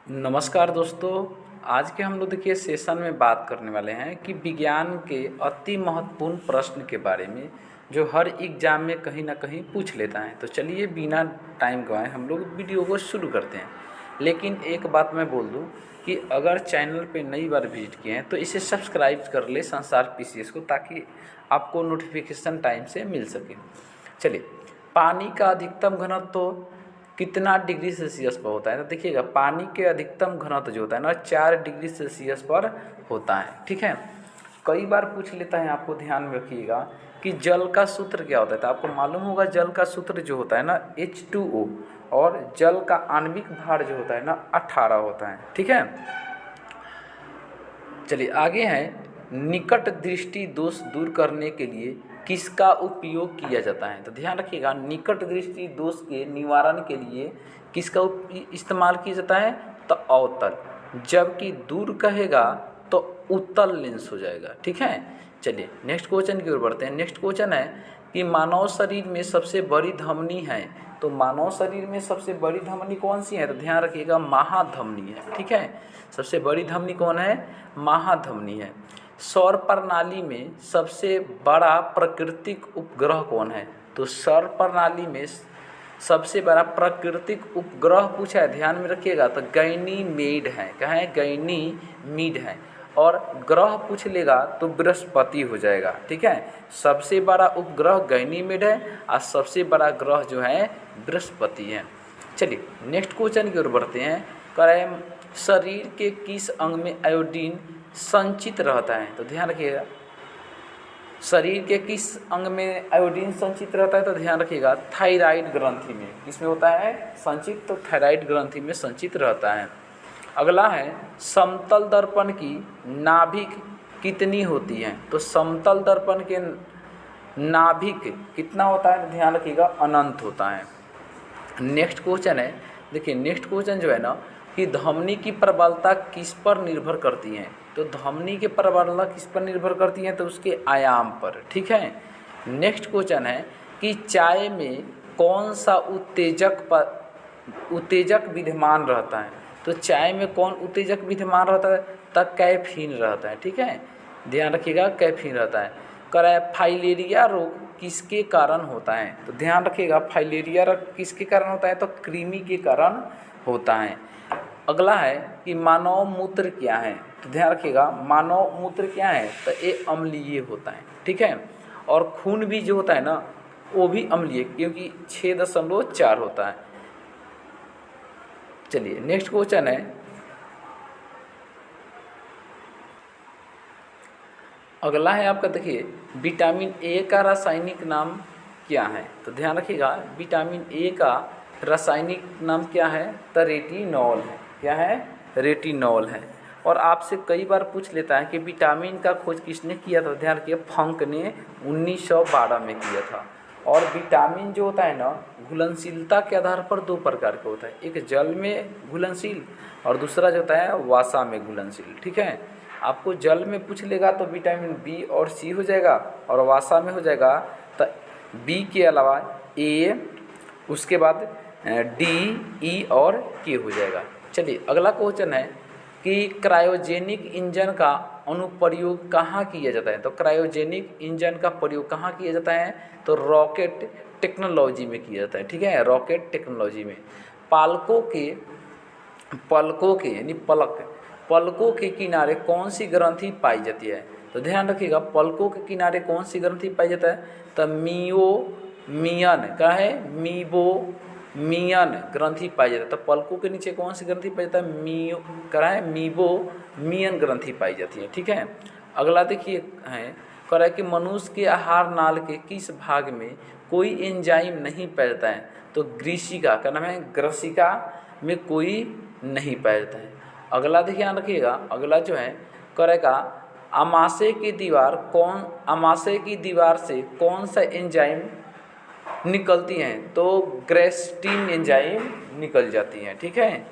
नमस्कार दोस्तों। आज के हम लोग देखिए सेशन में बात करने वाले हैं कि विज्ञान के अति महत्वपूर्ण प्रश्न के बारे में जो हर एग्जाम में कहीं ना कहीं पूछ लेता है। तो चलिए बिना टाइम गंवाए हम लोग वीडियो को शुरू करते हैं। लेकिन एक बात मैं बोल दूं कि अगर चैनल पे नई बार विजिट किए हैं तो इसे सब्सक्राइब कर ले संसार पीसीएस को, ताकि आपको नोटिफिकेशन टाइम से मिल सके। चलिए, पानी का अधिकतम घनत्व तो कितना डिग्री सेल्सियस पर होता है? तो देखिएगा, पानी के अधिकतम घनत्व जो होता है ना 4 डिग्री सेल्सियस पर होता है। ठीक है, कई बार पूछ लेता है, आपको ध्यान में रखिएगा कि जल का सूत्र क्या होता है। तो आपको मालूम होगा जल का सूत्र जो होता है ना H2O, और जल का आणविक भार जो होता है ना 18 होता है। ठीक है, चलिए आगे है, निकट दृष्टि दोष दूर करने के लिए किसका उपयोग किया जाता है? तो ध्यान रखिएगा, निकट दृष्टि दोष के निवारण के लिए किसका इस्तेमाल किया जाता है? तो अवतल। जबकि दूर कहेगा तो उत्तल लेंस हो जाएगा। ठीक है, चलिए नेक्स्ट क्वेश्चन की ओर बढ़ते हैं। नेक्स्ट क्वेश्चन है कि मानव शरीर में सबसे बड़ी धमनी है। तो मानव शरीर में सबसे बड़ी धमनी कौन सी है? तो ध्यान रखिएगा, महाधमनी है। ठीक है, सबसे बड़ी धमनी कौन है? महाधमनी है। सौर प्रणाली में सबसे बड़ा प्राकृतिक उपग्रह कौन है? तो सौर प्रणाली में सबसे बड़ा प्राकृतिक उपग्रह पूछा है, ध्यान में रखिएगा, तो गैनीमेड है। क्या है? गैनीमीड है। और ग्रह पूछ लेगा तो बृहस्पति हो जाएगा। ठीक है, सबसे बड़ा उपग्रह गैनीमेड है और सबसे बड़ा ग्रह जो है बृहस्पति है। चलिए नेक्स्ट क्वेश्चन की ओर बढ़ते हैं। करें, शरीर के किस अंग में आयोडीन संचित रहता है? तो ध्यान रखिएगा, शरीर के किस अंग में आयोडीन संचित रहता है? तो ध्यान रखिएगा, थायराइड ग्रंथि में। किसमें होता है संचित? तो थायराइड ग्रंथि में संचित रहता है। अगला है, समतल दर्पण की नाभिक कितनी होती है? तो समतल दर्पण के नाभिक कितना होता है? तो ध्यान रखिएगा, अनंत होता है। नेक्स्ट क्वेश्चन है, देखिए नेक्स्ट क्वेश्चन जो है ना कि धमनी की प्रबलता किस पर निर्भर करती है? तो धमनी की प्रबलता किस पर निर्भर करती है? तो उसके आयाम पर। ठीक है, नेक्स्ट क्वेश्चन है कि चाय में कौन सा उत्तेजक विद्यमान रहता है? तो चाय में कौन उत्तेजक विद्यमान रहता है? तो कैफीन रहता है। ठीक है, ध्यान रखिएगा, कैफीन रहता है। फाइलेरिया रोग किसके कारण होता है? तो ध्यान रखिएगा, फाइलेरिया रोग किसके कारण होता है? तो कृमि के कारण होता है। अगला है कि मानव मूत्र क्या है? तो ध्यान रखिएगा, मानव मूत्र क्या है? तो ये अम्लीय होता है। ठीक है, और खून भी जो होता है ना वो भी अम्लीय, क्योंकि 6.4 होता है। चलिए नेक्स्ट क्वेश्चन है, अगला है आपका, देखिए विटामिन ए का रासायनिक नाम क्या है? तो ध्यान रखिएगा, विटामिन ए का रासायनिक नाम क्या है? तो रेटिनॉल है। क्या है? रेटिनॉल है। और आपसे कई बार पूछ लेता है कि विटामिन का खोज किसने किया था? ध्यान रखिए, फंक ने 1912 में किया था। और विटामिन जो होता है ना घुलनशीलता के आधार पर 2 प्रकार का होता है, एक जल में घुलनशील और दूसरा जो होता है वासा में घुलनशील। ठीक है, आपको जल में पूछ लेगा तो विटामिन बी और सी हो जाएगा, और वासा में हो जाएगा तो बी के अलावा ए, उसके बाद डी, ई और के हो जाएगा। चलिए अगला क्वेश्चन है कि क्रायोजेनिक इंजन का अनुप्रयोग कहाँ किया जाता है? तो क्रायोजेनिक इंजन का प्रयोग कहाँ किया जाता है? तो रॉकेट टेक्नोलॉजी में किया जाता है। ठीक है, रॉकेट टेक्नोलॉजी में। पलकों के यानी पलकों के किनारे कौन सी ग्रंथि पाई जाती है? तो ध्यान रखिएगा, पलकों के किनारे कौन सी ग्रंथि पाई जाता है? तो मीबोमियन। क्या है? मीबोमियन ग्रंथि पाई जाता है। तो पलकों के नीचे कौन सी ग्रंथि पाई जाता है? मीबोमियन ग्रंथि पाई जाती है। ठीक है, अगला देखिए है, कह रहा है कि मनुष्य के आहार नाल के किस भाग में कोई एंजाइम नहीं पाया जाता है? तो ग्रीसिका, क्या नाम है? ग्रसिका में कोई नहीं पाया जाता है। अगला देखिए ध्यान रखिएगा, अगला जो है करेगा, आमाशय की दीवार से कौन सा एंजाइम निकलती हैं? तो ग्रेस्टिन एंजाइम निकल जाती हैं। ठीक है,